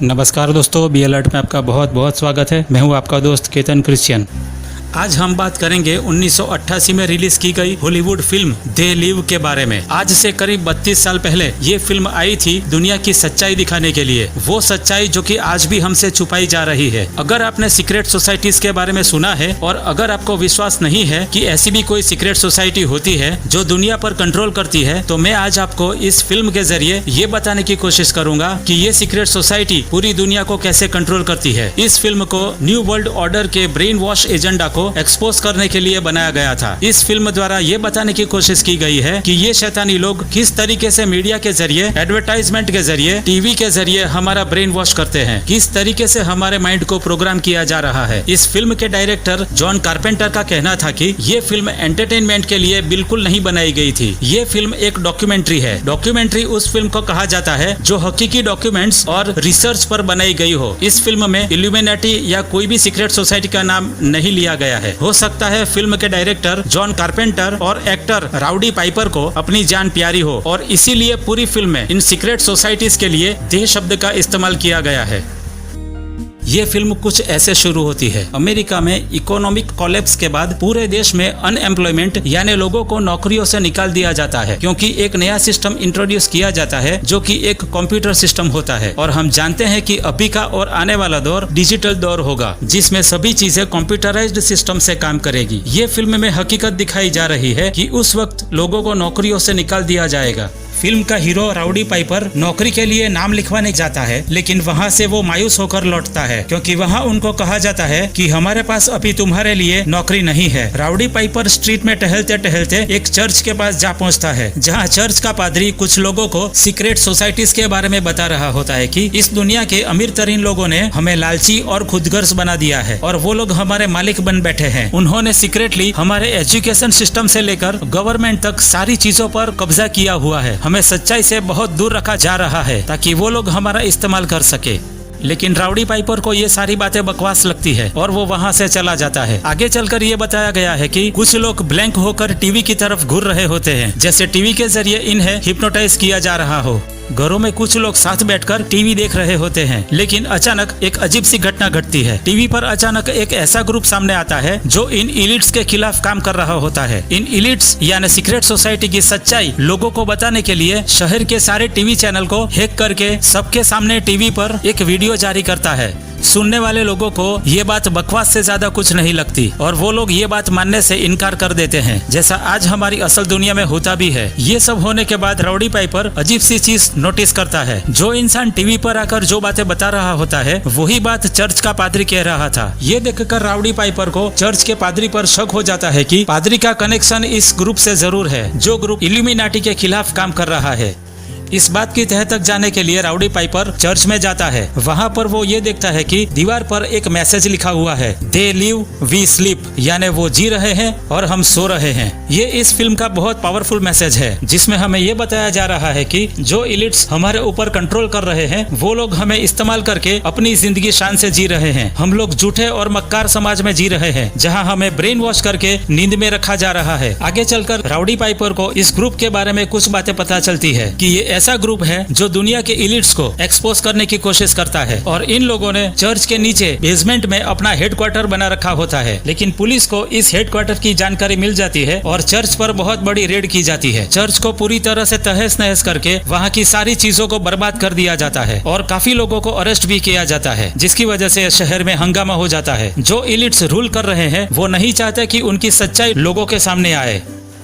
नमस्कार दोस्तों, be alert में आपका बहुत बहुत स्वागत है। मैं हूं आपका दोस्त केतन क्रिश्चियन। आज हम बात करेंगे 1988 में रिलीज की गई हॉलीवुड फिल्म दे लिव के बारे में। आज से करीब 32 साल पहले ये फिल्म आई थी दुनिया की सच्चाई दिखाने के लिए, वो सच्चाई जो कि आज भी हमसे छुपाई जा रही है। अगर आपने सीक्रेट सोसाइटीज के बारे में सुना है और अगर आपको विश्वास नहीं है कि ऐसी भी कोई सीक्रेट सोसाइटी होती है जो दुनिया पर कंट्रोल करती है, तो मैं आज आपको इस फिल्म के जरिए ये बताने की कोशिश करूंगा कि ये सीक्रेट सोसाइटी पूरी दुनिया को कैसे कंट्रोल करती है। इस फिल्म को न्यू वर्ल्ड ऑर्डर के ब्रेन वॉश एजेंडा को एक्सपोज करने के लिए बनाया गया था। इस फिल्म द्वारा ये बताने की कोशिश की गई है कि ये शैतानी लोग किस तरीके से मीडिया के जरिए, एडवर्टाइजमेंट के जरिए, टीवी के जरिए हमारा ब्रेन वॉश करते हैं, किस तरीके से हमारे माइंड को प्रोग्राम किया जा रहा है। इस फिल्म के डायरेक्टर जॉन कारपेंटर का कहना था कि ये फिल्म एंटरटेनमेंट के लिए बिल्कुल नहीं बनाई गई थी। ये फिल्म एक डॉक्यूमेंट्री है। डॉक्यूमेंट्री उस फिल्म को कहा जाता है जो हकीकी डॉक्यूमेंट्स और रिसर्च पर बनाई गई हो। इस फिल्म में इल्यूमिनाटी या कोई भी सीक्रेट सोसाइटी का नाम नहीं लिया गया है। हो सकता है फिल्म के डायरेक्टर जॉन कारपेंटर और एक्टर राउडी पाइपर को अपनी जान प्यारी हो और इसीलिए पूरी फिल्म में इन सीक्रेट सोसाइटीज के लिए दे शब्द का इस्तेमाल किया गया है। ये फिल्म कुछ ऐसे शुरू होती है। अमेरिका में इकोनॉमिक कोलैप्स के बाद पूरे देश में अनएम्प्लॉयमेंट यानी लोगों को नौकरियों से निकाल दिया जाता है, क्योंकि एक नया सिस्टम इंट्रोड्यूस किया जाता है जो कि एक कंप्यूटर सिस्टम होता है। और हम जानते हैं कि अभी का और आने वाला दौर डिजिटल दौर होगा, जिसमें सभी चीजें कंप्यूटराइज्ड सिस्टम से काम करेगी। ये फिल्म में हकीकत दिखाई जा रही है कि उस वक्त लोगों को नौकरियों से निकाल दिया जाएगा। फिल्म का हीरो राउडी पाइपर नौकरी के लिए नाम लिखवाने जाता है, लेकिन वहाँ से वो मायूस होकर लौटता है, क्योंकि वहाँ उनको कहा जाता है कि हमारे पास अभी तुम्हारे लिए नौकरी नहीं है। राउडी पाइपर स्ट्रीट में टहलते टहलते एक चर्च के पास जा पहुँचता है, जहाँ चर्च का पादरी कुछ लोगों को सीक्रेट सोसाइटीज के बारे में बता रहा होता है कि इस दुनिया के अमीर तरीन लोगों ने हमें लालची और खुदगर्ज बना दिया है और वो लोग हमारे मालिक बन बैठे हैं। उन्होंने सीक्रेटली हमारे एजुकेशन सिस्टम से लेकर गवर्नमेंट तक सारी चीजों पर कब्जा किया हुआ है। हमें सच्चाई से बहुत दूर रखा जा रहा है ताकि वो लोग हमारा इस्तेमाल कर सके। लेकिन राउडी पाइपर को ये सारी बातें बकवास लगती है और वो वहाँ से चला जाता है। आगे चलकर ये बताया गया है कि कुछ लोग ब्लैंक होकर टीवी की तरफ घूर रहे होते हैं, जैसे टीवी के जरिए इन्हें हिप्नोटाइज किया जा रहा हो। घरों में कुछ लोग साथ बैठकर टीवी देख रहे होते हैं, लेकिन अचानक एक अजीब सी घटना घटती है। टीवी पर अचानक एक ऐसा ग्रुप सामने आता है जो इन इलिट्स के खिलाफ काम कर रहा होता है। इन इलिट्स यानी सीक्रेट सोसाइटी की सच्चाई लोगों को बताने के लिए शहर के सारे टीवी चैनल को हैक करके सबके सामने टीवी पर एक वीडियो जारी करता है। सुनने वाले लोगों को ये बात बकवास से ज्यादा कुछ नहीं लगती और वो लोग ये बात मानने से इनकार कर देते हैं, जैसा आज हमारी असल दुनिया में होता भी है। ये सब होने के बाद राउडी पाइपर अजीब सी चीज नोटिस करता है। जो इंसान टीवी पर आकर जो बातें बता रहा होता है वही बात चर्च का पादरी कह रहा था। ये देखकर राउडी पाइपर को चर्च के पादरी पर शक हो जाता है कि पादरी का कनेक्शन इस ग्रुप से जरूर है, जो ग्रुप इल्यूमिनाटी के खिलाफ काम कर रहा है। इस बात की तह तक जाने के लिए राउडी पाइपर चर्च में जाता है। वहाँ पर वो ये देखता है कि दीवार पर एक मैसेज लिखा हुआ है, दे लिव वी स्लीप, यानी वो जी रहे हैं और हम सो रहे हैं। ये इस फिल्म का बहुत पावरफुल मैसेज है, जिसमें हमें ये बताया जा रहा है कि जो इलिट्स हमारे ऊपर कंट्रोल कर रहे हैं वो लोग हमें इस्तेमाल करके अपनी जिंदगी शान से जी रहे हैं। हम लोग झूठे और मक्कार समाज में जी रहे हैं, जहाँ हमें ब्रेन वॉश करके नींद में रखा जा रहा है। आगे चलकर राउडी पाइपर को इस ग्रुप के बारे में कुछ बातें पता चलती है कि ये ऐसा ग्रुप है जो दुनिया के इलिट्स को एक्सपोज करने की कोशिश करता है और इन लोगों ने चर्च के नीचे बेसमेंट में अपना हेडक्वार्टर बना रखा होता है। लेकिन पुलिस को इस हेडक्वार्टर की जानकारी मिल जाती है और चर्च पर बहुत बड़ी रेड की जाती है। चर्च को पूरी तरह से तहस नहस करके वहाँ की सारी चीजों को बर्बाद कर दिया जाता है और काफी लोगों को अरेस्ट भी किया जाता है, जिसकी वजह से शहर में हंगामा हो जाता है। जो इलिट्स रूल कर रहे हैं वो नहीं चाहते कि उनकी सच्चाई लोगों के सामने आए।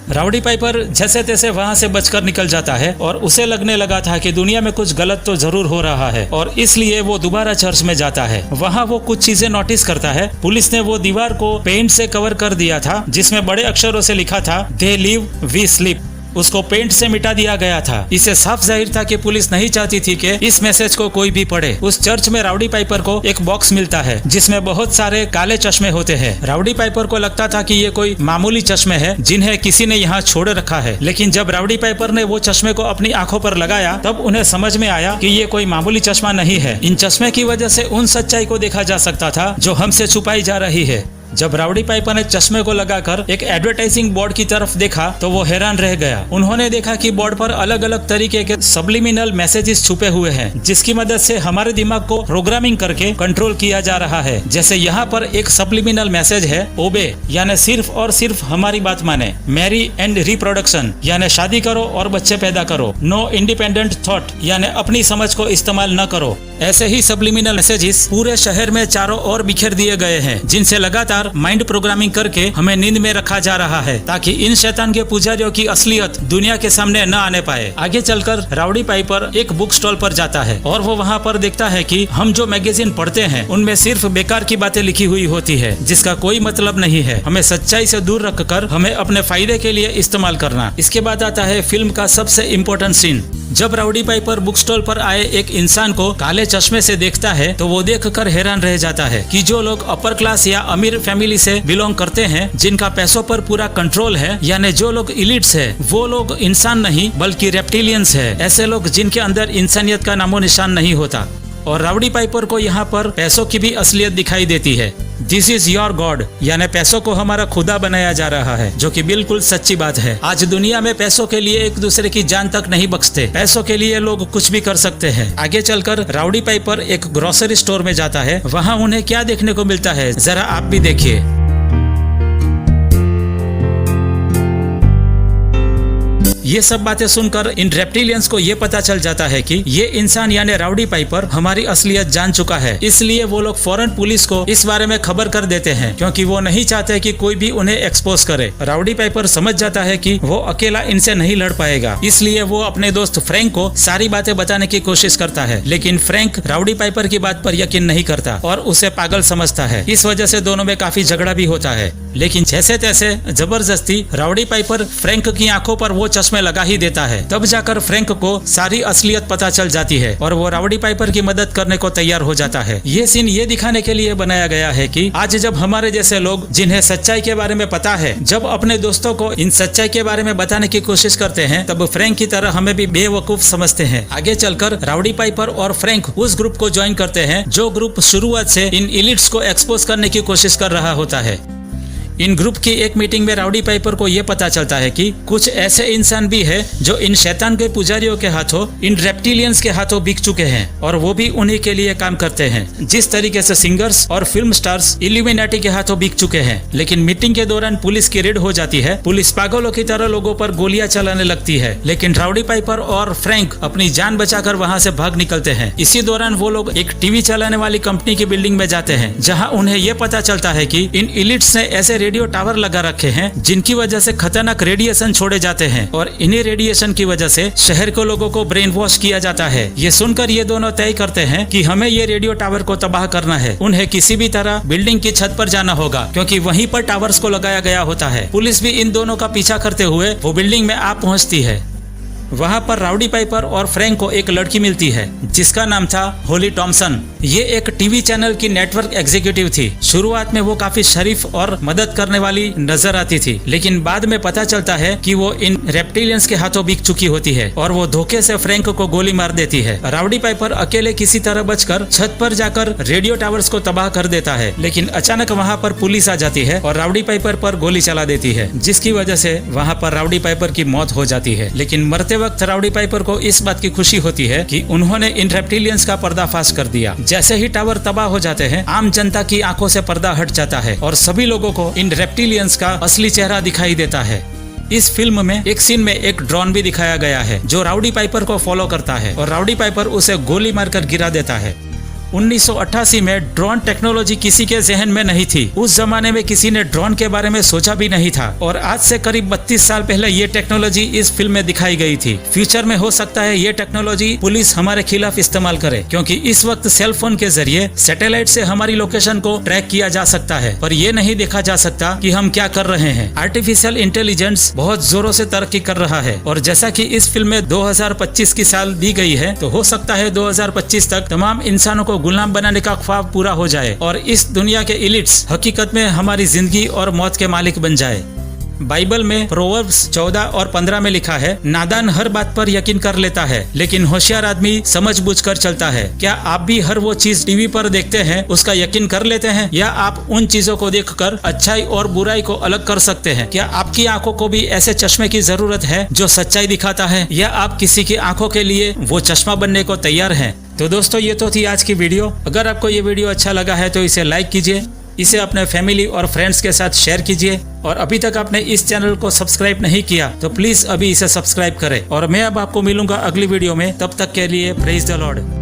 राउडी पाइपर जैसे तैसे वहाँ से बचकर निकल जाता है और उसे लगने लगा था कि दुनिया में कुछ गलत तो जरूर हो रहा है और इसलिए वो दोबारा चर्च में जाता है। वहाँ वो कुछ चीजें नोटिस करता है। पुलिस ने वो दीवार को पेंट से कवर कर दिया था, जिसमें बड़े अक्षरों से लिखा था, दे लिव वी स्लीप। उसको पेंट से मिटा दिया गया था। इसे साफ जाहिर था कि पुलिस नहीं चाहती थी कि इस मैसेज को कोई भी पढ़े। उस चर्च में राउडी पाइपर को एक बॉक्स मिलता है जिसमें बहुत सारे काले चश्मे होते हैं। राउडी पाइपर को लगता था कि ये कोई मामूली चश्मे हैं जिन्हें किसी ने यहाँ छोड़ रखा है, लेकिन जब राउडी पाइपर ने वो चश्मे को अपनी आंखों पर लगाया तब उन्हें समझ में आया कि ये कोई मामूली चश्मा नहीं है। इन चश्मे की वजह से उन सच्चाई को देखा जा सकता था जो हमसे छुपाई जा रही है। जब राउडी पाइपर ने चश्मे को लगाकर एक एडवर्टाइजिंग बोर्ड की तरफ देखा तो वो हैरान रह गया। उन्होंने देखा कि बोर्ड पर अलग अलग तरीके के सब्लिमिनल मैसेजेस छुपे हुए हैं, जिसकी मदद से हमारे दिमाग को प्रोग्रामिंग करके कंट्रोल किया जा रहा है। जैसे यहाँ पर एक सब्लिमिनल मैसेज है, ओबे यानी सिर्फ और सिर्फ हमारी बात माने, मैरी एंड रिप्रोडक्शन यानी शादी करो और बच्चे पैदा करो, नो इंडिपेंडेंट थॉट यानी अपनी समझ को इस्तेमाल न करो। ऐसे ही सब्लिमिनल मैसेजेस पूरे शहर में चारों ओर बिखेर दिए गए हैं, जिनसे लगातार माइंड प्रोग्रामिंग करके हमें नींद में रखा जा रहा है, ताकि इन शैतान के पुजारियों की असलियत दुनिया के सामने न आने पाए। आगे चलकर राउडी पाइपर एक बुक स्टॉल पर जाता है और वो वहाँ पर देखता है कि हम जो मैगजीन पढ़ते हैं उनमें सिर्फ बेकार की बातें लिखी हुई होती है, जिसका कोई मतलब नहीं है। हमें सच्चाई से दूर रखकर हमें अपने फायदे के लिए इस्तेमाल करना। इसके बाद आता है फिल्म का सबसे इम्पोर्टेंट सीन। जब राउडी पाइपर बुक स्टॉल पर आए एक इंसान को काले चश्मे से देखता है तो वो देखकर हैरान रह जाता है कि जो लोग अपर क्लास या अमीर फैमिली से बिलोंग करते हैं, जिनका पैसों पर पूरा कंट्रोल है, यानी जो लोग इलिट्स है, वो लोग इंसान नहीं बल्कि रेप्टिलियंस है। ऐसे लोग जिनके अंदर इंसानियत का नामो निशान नहीं होता। और राउडी पाइपर को यहाँ पर पैसों की भी असलियत दिखाई देती है। दिस इज योर गॉड यानी पैसों को हमारा खुदा बनाया जा रहा है, जो कि बिल्कुल सच्ची बात है। आज दुनिया में पैसों के लिए एक दूसरे की जान तक नहीं बख्शते। पैसों के लिए लोग कुछ भी कर सकते हैं। आगे चलकर राउडी पाइपर एक ग्रोसरी स्टोर में जाता है। वहाँ उन्हें क्या देखने को मिलता है, जरा आप भी देखिए। ये सब बातें सुनकर इन रेप्टिलियंस को ये पता चल जाता है कि ये इंसान यानी राउडी पाइपर हमारी असलियत जान चुका है। इसलिए वो लोग फौरन पुलिस को इस बारे में खबर कर देते हैं, क्योंकि वो नहीं चाहते कि कोई भी उन्हें एक्सपोज करे। राउडी पाइपर समझ जाता है कि वो अकेला इनसे नहीं लड़ पाएगा, इसलिए वो अपने दोस्त फ्रैंक को सारी बातें बताने की कोशिश करता है। लेकिन फ्रैंक राउडी पाइपर की बात पर यकीन नहीं करता और उसे पागल समझता है। इस वजह से दोनों में काफी झगड़ा भी होता है। लेकिन जैसे तैसे जबरदस्ती राउडी पाइपर फ्रैंक की आंखों पर वो चश्मे लगा ही देता है। तब जाकर फ्रैंक को सारी असलियत पता चल जाती है और वो राउडी पाइपर की मदद करने को तैयार हो जाता है। ये सीन ये दिखाने के लिए बनाया गया है कि आज जब हमारे जैसे लोग जिन्हें सच्चाई के बारे में पता है, जब अपने दोस्तों को इन सच्चाई के बारे में बताने की कोशिश करते हैं, तब फ्रैंक की तरह हमें भी बेवकूफ समझते हैं। आगे चलकर राउडी पाइपर और फ्रैंक उस ग्रुप को ज्वाइन करते हैं जो ग्रुप शुरुआत से इन इलिट्स को एक्सपोज करने की कोशिश कर रहा होता है। इन ग्रुप की एक मीटिंग में राउडी पाइपर को यह पता चलता है कि कुछ ऐसे इंसान भी है जो इन शैतान के पुजारियों के हाथों, इन रेप्टिलियंस के हाथों बिक चुके हैं और वो भी उन्हीं के लिए काम करते हैं, जिस तरीके से सिंगर्स और फिल्म स्टार्स इल्यूमिनाटी के हाथों बिक चुके हैं। लेकिन मीटिंग के दौरान पुलिस की रेड हो जाती है। पुलिस पागलों की तरह लोगों पर गोलियां चलाने लगती है, लेकिन राउडी पाइपर और फ्रैंक अपनी जान बचाकर वहां से भाग निकलते हैं। इसी दौरान वो लोग एक टीवी चलाने वाली कंपनी की बिल्डिंग में जाते हैं, जहाँ उन्हें यह पता चलता है कि इन इलिट्स ने ऐसे रेडियो टावर लगा रखे हैं जिनकी वजह से खतरनाक रेडिएशन छोड़े जाते हैं और इन्हीं रेडिएशन की वजह से शहर के लोगों को ब्रेन वॉश किया जाता है। ये सुनकर ये दोनों तय करते हैं कि हमें ये रेडियो टावर को तबाह करना है। उन्हें किसी भी तरह बिल्डिंग की छत पर जाना होगा, क्योंकि वहीं पर टावर्स को लगाया गया होता है। पुलिस भी इन दोनों का पीछा करते हुए वो बिल्डिंग में आ पहुंचती है। वहाँ पर राउडी पाइपर और फ्रैंक को एक लड़की मिलती है जिसका नाम था होली टॉमसन। ये एक टीवी चैनल की नेटवर्क एग्जीक्यूटिव थी। शुरुआत में वो काफी शरीफ और मदद करने वाली नजर आती थी, लेकिन बाद में पता चलता है कि वो इन रेप्टिलियंस के हाथों बिक चुकी होती है और वो धोखे से फ्रैंक को गोली मार देती है। राउडी पाइपर अकेले किसी तरह बचकर छत पर जाकर रेडियो टावर्स को तबाह कर देता है, लेकिन अचानक वहाँ पर पुलिस आ जाती है और राउडी पाइपर पर गोली चला देती है, जिसकी वजह से वहाँ पर राउडी पाइपर की मौत हो जाती है। लेकिन मरते वक्त राउडी पाइपर को इस बात की खुशी होती है कि उन्होंने इन रेप्टिलियंस का पर्दाफाश कर दिया। जैसे ही टावर तबाह हो जाते हैं, आम जनता की आंखों से पर्दा हट जाता है और सभी लोगों को इन रेप्टिलियंस का असली चेहरा दिखाई देता है। इस फिल्म में एक सीन में एक ड्रोन भी दिखाया गया है जो राउडी पाइपर को फॉलो करता है और राउडी पाइपर उसे गोली मारकर गिरा देता है। 1988 में ड्रोन टेक्नोलॉजी किसी के जहन में नहीं थी। उस जमाने में किसी ने ड्रोन के बारे में सोचा भी नहीं था और आज से करीब 32 साल पहले ये टेक्नोलॉजी इस फिल्म में दिखाई गई थी। फ्यूचर में हो सकता है ये टेक्नोलॉजी पुलिस हमारे खिलाफ इस्तेमाल करे, क्योंकि इस वक्त सेल फोन के जरिए सैटेलाइट से हमारी लोकेशन को ट्रैक किया जा सकता है, पर ये नहीं देखा जा सकता कि हम क्या कर रहे हैं। आर्टिफिशियल इंटेलिजेंस बहुत जोरों से तरक्की कर रहा है और जैसा कि इस फिल्म में 2025 की साल दी गई है, तो हो सकता है 2025 तक तमाम इंसानों को गुलाम बनाने का ख्वाब पूरा हो जाए और इस दुनिया के इलिट्स हकीकत में हमारी जिंदगी और मौत के मालिक बन जाए। बाइबल में प्रोवर्ब्स 14 और 15 में लिखा है, नादान हर बात पर यकीन कर लेता है, लेकिन होशियार आदमी समझबूझकर चलता है। क्या आप भी हर वो चीज टीवी पर देखते हैं उसका यकीन कर लेते हैं, या आप उन चीजों को देखकर अच्छाई और बुराई को अलग कर सकते हैं? क्या आपकी आंखों को भी ऐसे चश्मे की जरूरत है जो सच्चाई दिखाता है, या आप किसी की आंखों के लिए वो चश्मा बनने को तैयार हैं? तो दोस्तों, ये तो थी आज की वीडियो। अगर आपको ये वीडियो अच्छा लगा है तो इसे लाइक कीजिए, इसे अपने फैमिली और फ्रेंड्स के साथ शेयर कीजिए, और अभी तक आपने इस चैनल को सब्सक्राइब नहीं किया तो प्लीज अभी इसे सब्सक्राइब करें। और मैं अब आपको मिलूंगा अगली वीडियो में, तब तक के लिए प्रेज द लॉर्ड।